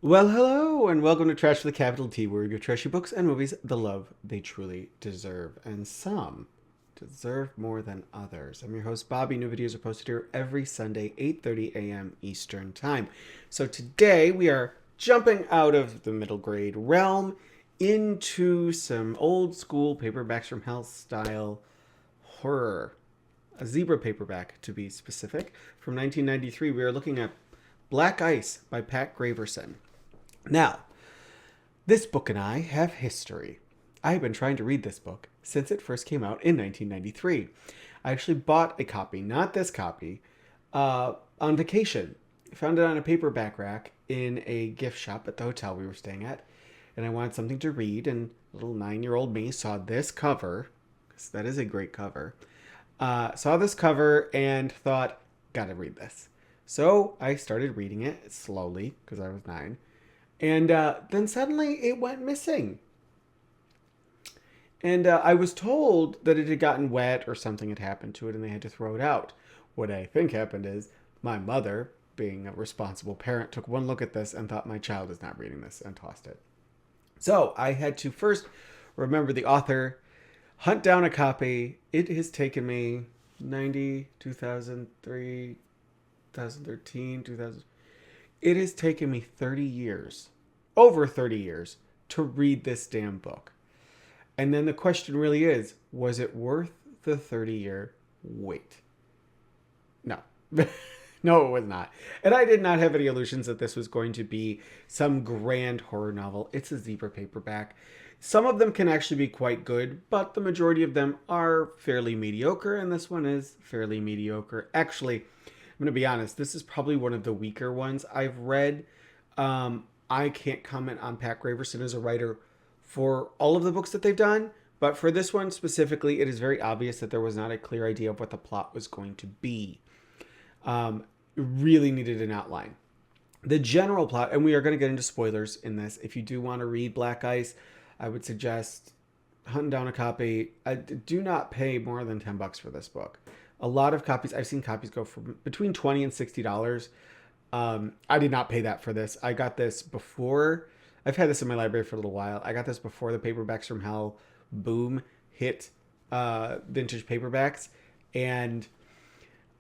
Well, hello, and welcome to Trash with a Capital T, where we give trashy books and movies the love they truly deserve. And some deserve more than others. I'm your host, Bobby. New videos are posted here every Sunday, 8:30 a.m. Eastern Time. So today we are jumping out of the middle grade realm into some old school paperbacks from hell style horror. A zebra paperback, to be specific. From 1993, we are looking at Black Ice by Pat Graverson. Now, this book and I have history. I have been trying to read this book since it first came out in 1993. I actually bought a copy, not this copy, on vacation. I found it on a paperback rack in a gift shop at the hotel we were staying at, and I wanted something to read, and little 9-year-old me saw this cover, because that is a great cover, saw this cover and thought, gotta read this. So I started reading it slowly, because I was 9. And then suddenly it went missing. And I was told that it had gotten wet or something had happened to it and they had to throw it out. What I think happened is my mother, being a responsible parent, took one look at this and thought my child is not reading this and tossed it. So I had to first remember the author, hunt down a copy. It has taken me 90, 2003, 2013, 2000. It has taken me 30 years, over 30 years, to read this damn book. And then the question really is, was it worth the 30-year wait? No. No, it was not. And I did not have any illusions that this was going to be some grand horror novel. It's a zebra paperback. Some of them can actually be quite good, but the majority of them are fairly mediocre, and this one is fairly mediocre. Actually, I'm going to be honest, this is probably one of the weaker ones I've read. I can't comment on Pat Graverson as a writer for all of the books that they've done, but for this one specifically, it is very obvious that there was not a clear idea of what the plot was going to be. Really needed an outline. The general plot, and we are going to get into spoilers in this. If you do want to read Black Ice, I would suggest hunting down a copy. Do not pay more than $10 for this book. A lot of copies, I've seen copies go for between $20 and $60. I did not pay that for this. I got this before. I've had this in my library for a little while. I got this before the Paperbacks from Hell boom hit vintage paperbacks. And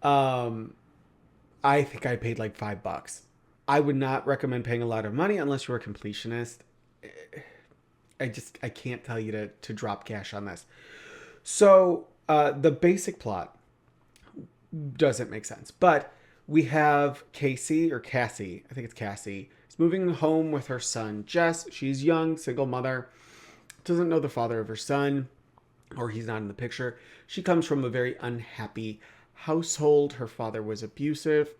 I think I paid like $5. I would not recommend paying a lot of money unless you're a completionist. I can't tell you to drop cash on this. So the basic plot doesn't make sense. But we have Cassie, I think it's Cassie, is moving home with her son, Jess. She's young, single mother, doesn't know the father of her son, or he's not in the picture. She comes from a very unhappy household. Her father was abusive,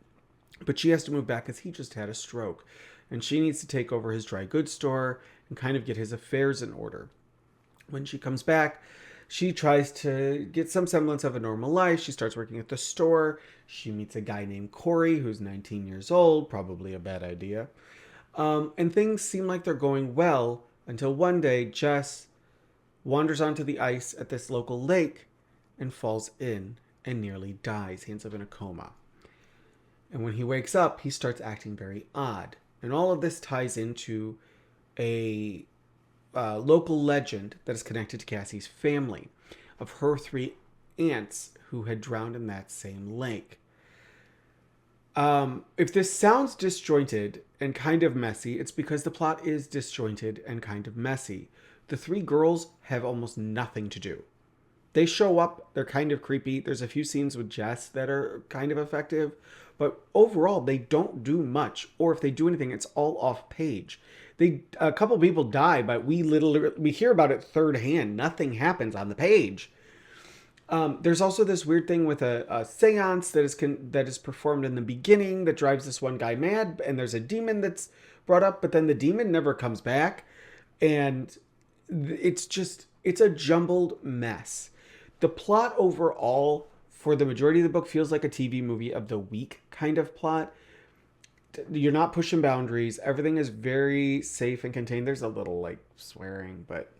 but she has to move back because he just had a stroke. And she needs to take over his dry goods store and kind of get his affairs in order. When she comes back, she tries to get some semblance of a normal life. She starts working at the store. She meets a guy named Corey, who's 19 years old, probably a bad idea. And things seem like they're going well until one day Jess wanders onto the ice at this local lake and falls in and nearly dies. He ends up in a coma. And when he wakes up, he starts acting very odd. And all of this ties into a local legend that is connected to Cassie's family of her 3 aunts who had drowned in that same lake. If this sounds disjointed and kind of messy, it's because the plot is disjointed and kind of messy. The 3 girls have almost nothing to do. They show up, they're kind of creepy. There's a few scenes with Jess that are kind of effective, but overall they don't do much, or if they do anything, it's all off page. A couple people die, but we hear about it third hand. Nothing happens on the page. There's also this weird thing with a seance that is performed in the beginning that drives this one guy mad, and there's a demon that's brought up, but then the demon never comes back, and it's a jumbled mess. The plot overall, for the majority of the book, feels like a TV movie of the week kind of plot. You're not pushing boundaries. Everything is very safe and contained. There's a little like swearing, but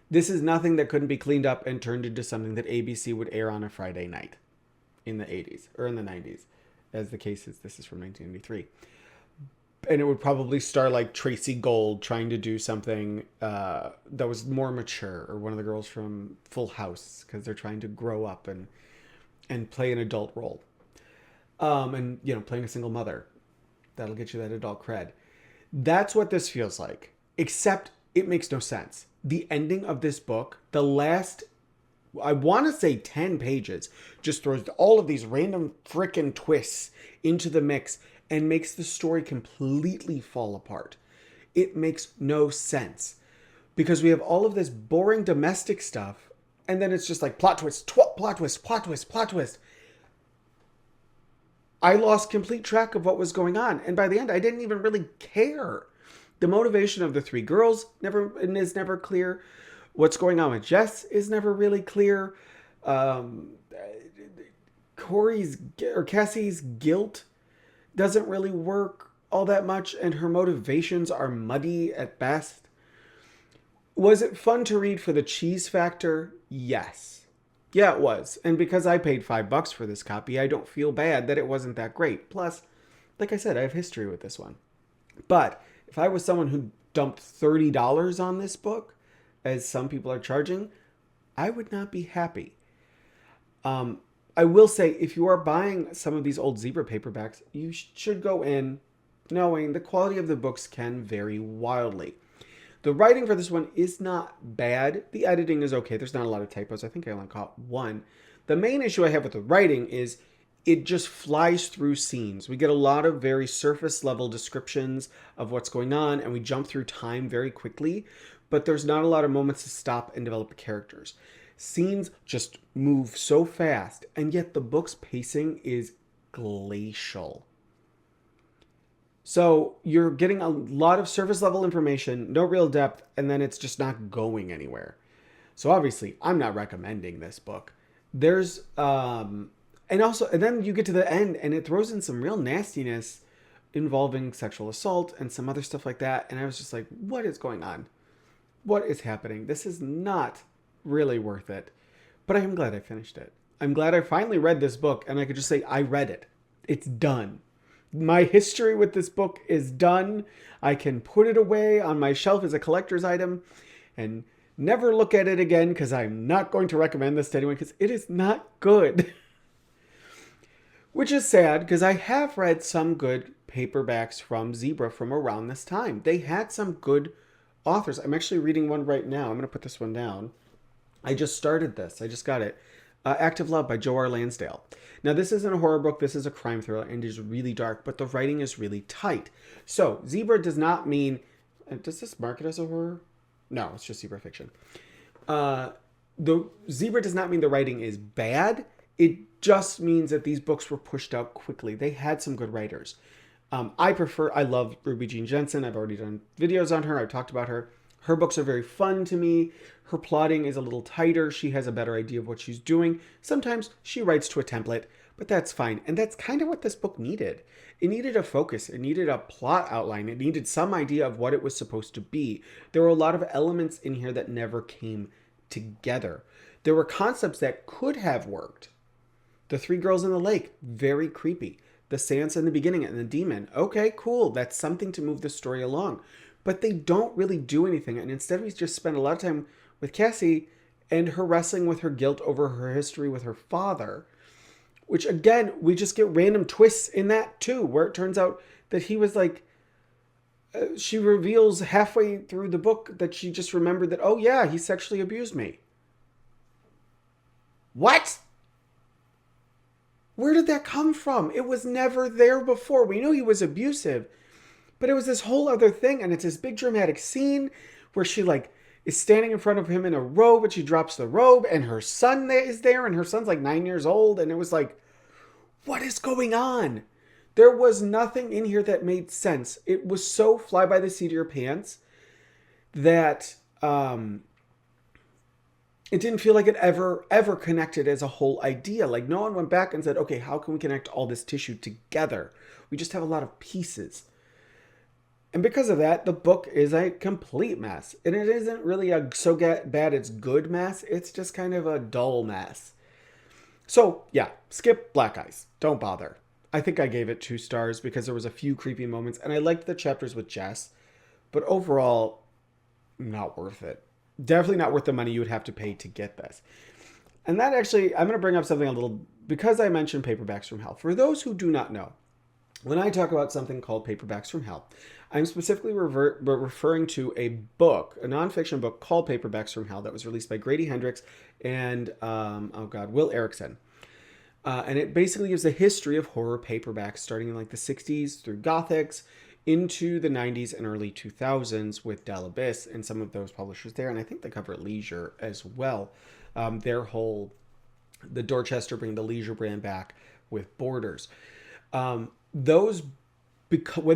this is nothing that couldn't be cleaned up and turned into something that ABC would air on a Friday night in the 80s or in the 90s, as the case is. This is from 1993. And it would probably star like Tracy Gold trying to do something that was more mature, or one of the girls from Full House, because they're trying to grow up and play an adult role. And playing a single mother, that'll get you that adult cred. That's what this feels like, except it makes no sense. The ending of this book, the last, I want to say 10 pages, just throws all of these random frickin' twists into the mix and makes the story completely fall apart. It makes no sense, because we have all of this boring domestic stuff, and then it's just like plot twist, plot twist, plot twist, plot twist. I lost complete track of what was going on, and by the end, I didn't even really care. The motivation of the three girls is never clear. What's going on with Jess is never really clear. Cassie's guilt doesn't really work all that much, and her motivations are muddy at best. Was it fun to read for the cheese factor? Yes. Yeah, it was. And because I paid $5 for this copy, I don't feel bad that it wasn't that great. Plus, like I said, I have history with this one. But if I was someone who dumped $30 on this book, as some people are charging, I would not be happy. I will say, if you are buying some of these old Zebra paperbacks, you should go in knowing the quality of the books can vary wildly. The writing for this one is not bad. The editing is okay. There's not a lot of typos. I think I only caught one. The main issue I have with the writing is it just flies through scenes. We get a lot of very surface level descriptions of what's going on, and we jump through time very quickly, but there's not a lot of moments to stop and develop characters. Scenes just move so fast, and yet the book's pacing is glacial. So you're getting a lot of surface level information, no real depth, and then it's just not going anywhere. So obviously, I'm not recommending this book. There's, and then you get to the end, and it throws in some real nastiness involving sexual assault and some other stuff like that. And I was just like, what is going on? What is happening? This is not really worth it. But I am glad I finished it. I'm glad I finally read this book, and I could just say, I read it. It's done. My history with this book is done. I can put it away on my shelf as a collector's item and never look at it again, because I'm not going to recommend this to anyone, because it is not good. Which is sad, because I have read some good paperbacks from Zebra from around this time. They had some good authors. I'm actually reading one right now. I'm going to put this one down. I just started this. I just got it. Active Love by Joe R. Lansdale. Now, this isn't a horror book. This is a crime thriller, and it is really dark, but the writing is really tight. So, Zebra does not mean... Does this mark it as a horror? No, it's just Zebra fiction. The Zebra does not mean the writing is bad. It just means that these books were pushed out quickly. They had some good writers. I love Ruby Jean Jensen. I've already done videos on her. I've talked about her. Her books are very fun to me. Her plotting is a little tighter. She has a better idea of what she's doing. Sometimes she writes to a template, but that's fine. And that's kind of what this book needed. It needed a focus. It needed a plot outline. It needed some idea of what it was supposed to be. There were a lot of elements in here that never came together. There were concepts that could have worked. The three girls in the lake, very creepy. The seance in the beginning and the demon. Okay, cool. That's something to move the story along. But they don't really do anything. And instead we just spend a lot of time with Cassie and her wrestling with her guilt over her history with her father. Which again, we just get random twists in that too. Where it turns out that he was like... she reveals halfway through the book that she just remembered that, oh yeah, he sexually abused me. What? Where did that come from? It was never there before. We knew he was abusive. But it was this whole other thing, and it's this big dramatic scene where she like is standing in front of him in a robe, and she drops the robe, and her son is there, and her son's like 9 years old, and it was like, what is going on? There was nothing in here that made sense. It was so fly by the seat of your pants that it didn't feel like it ever connected as a whole idea. Like no one went back and said, okay, how can we connect all this tissue together? We just have a lot of pieces. And because of that, the book is a complete mess. And it isn't really a so bad it's good mess. It's just kind of a dull mess. So, yeah, skip Black Eyes. Don't bother. I think I gave it 2 stars because there was a few creepy moments, and I liked the chapters with Jess, but overall, not worth it. Definitely not worth the money you would have to pay to get this. And that actually, I'm going to bring up something a little, because I mentioned Paperbacks from Hell. For those who do not know, when I talk about something called Paperbacks from Hell, I'm specifically referring to a book, a nonfiction book called Paperbacks from Hell that was released by Grady Hendrix and, Will Erickson. And it basically gives a history of horror paperbacks starting in like the 60s through Gothics into the 90s and early 2000s with Del Abyss and some of those publishers there. And I think they cover Leisure as well. The Dorchester bring the Leisure brand back with Borders. When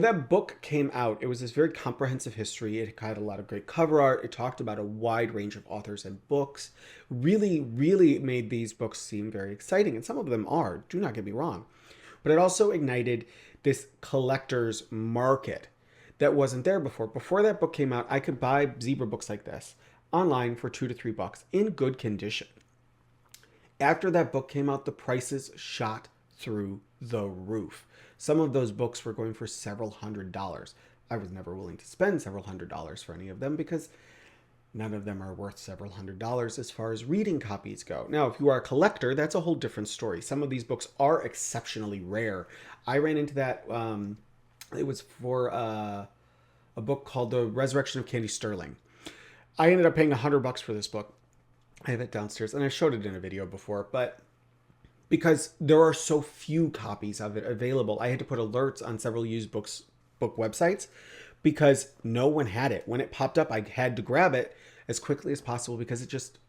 that book came out, it was this very comprehensive history. It had a lot of great cover art. It talked about a wide range of authors and books. Really, really made these books seem very exciting. And some of them are, do not get me wrong. But it also ignited this collector's market that wasn't there before. Before that book came out, I could buy Zebra books like this online for $2 to $3 in good condition. After that book came out, the prices shot through the roof. Some of those books were going for several $100s. I was never willing to spend several $100s for any of them because none of them are worth several $100s as far as reading copies go. Now, if you are a collector, that's a whole different story. Some of these books are exceptionally rare. I ran into that. It was for a book called The Resurrection of Candy Sterling. I ended up paying $100 for this book. I have it downstairs, and I showed it in a video before, but because there are so few copies of it available, I had to put alerts on several used book websites because no one had it. When it popped up, I had to grab it as quickly as possible because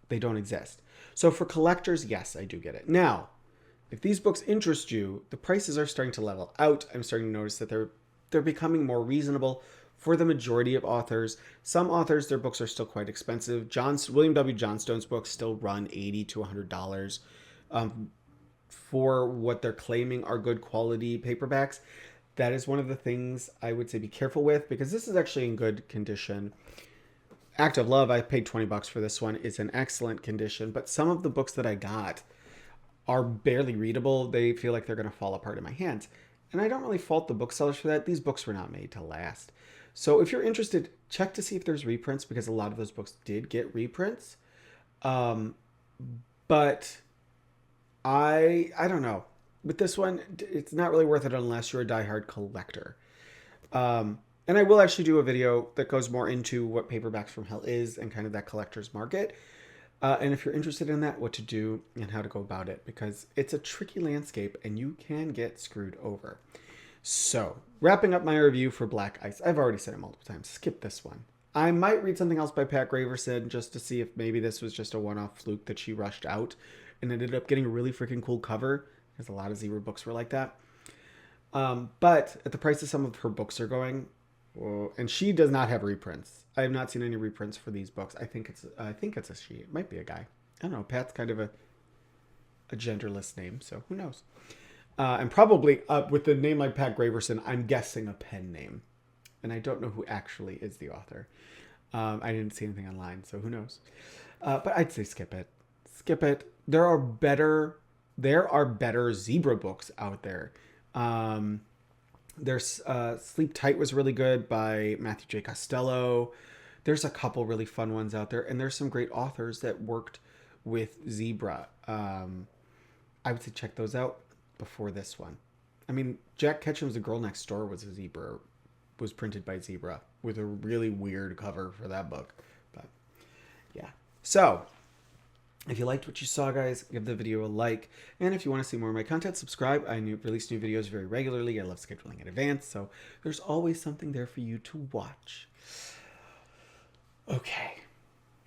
they don't exist. So for collectors, yes, I do get it. Now, if these books interest you, the prices are starting to level out. I'm starting to notice that they're becoming more reasonable for the majority of authors. Some authors, their books are still quite expensive. William W. Johnstone's books still run $80 to $100 for what they're claiming are good quality paperbacks. That is one of the things I would say be careful with because this is actually in good condition. Act of Love, I paid $20 for this one. It's in excellent condition, but some of the books that I got are barely readable. They feel like they're going to fall apart in my hands. And I don't really fault the booksellers for that. These books were not made to last. So if you're interested, check to see if there's reprints because a lot of those books did get reprints. But I don't know. With this one, it's not really worth it unless you're a diehard collector. And I will actually do a video that goes more into what Paperbacks from Hell is and kind of that collector's market. And if you're interested in that, what to do and how to go about it, because it's a tricky landscape and you can get screwed over. So, wrapping up my review for Black Ice. I've already said it multiple times. Skip this one. I might read something else by Pat Graverson just to see if maybe this was just a one-off fluke that she rushed out and ended up getting a really freaking cool cover, because a lot of Zebra books were like that. But at the price of some of her books are going, and she does not have reprints. I have not seen any reprints for these books. I think it's a she. It might be a guy. I don't know. Pat's kind of a genderless name, so who knows? And probably with the name like Pat Graverson, I'm guessing a pen name, and I don't know who actually is the author. I didn't see anything online, so who knows? But I'd say skip it. Skip it. There are better Zebra books out there. There's Sleep Tight was really good by Matthew J. Costello. There's a couple really fun ones out there, and there's some great authors that worked with Zebra. I would say check those out before this one. I mean, Jack Ketchum's The Girl Next Door was printed by Zebra with a really weird cover for that book. But yeah. So if you liked what you saw, guys, give the video a like. And if you want to see more of my content, subscribe. I release new videos very regularly. I love scheduling in advance, so there's always something there for you to watch. Okay.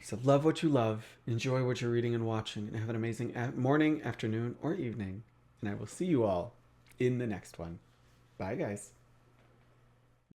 So love what you love. Enjoy what you're reading and watching. And have an amazing morning, afternoon, or evening. And I will see you all in the next one. Bye, guys.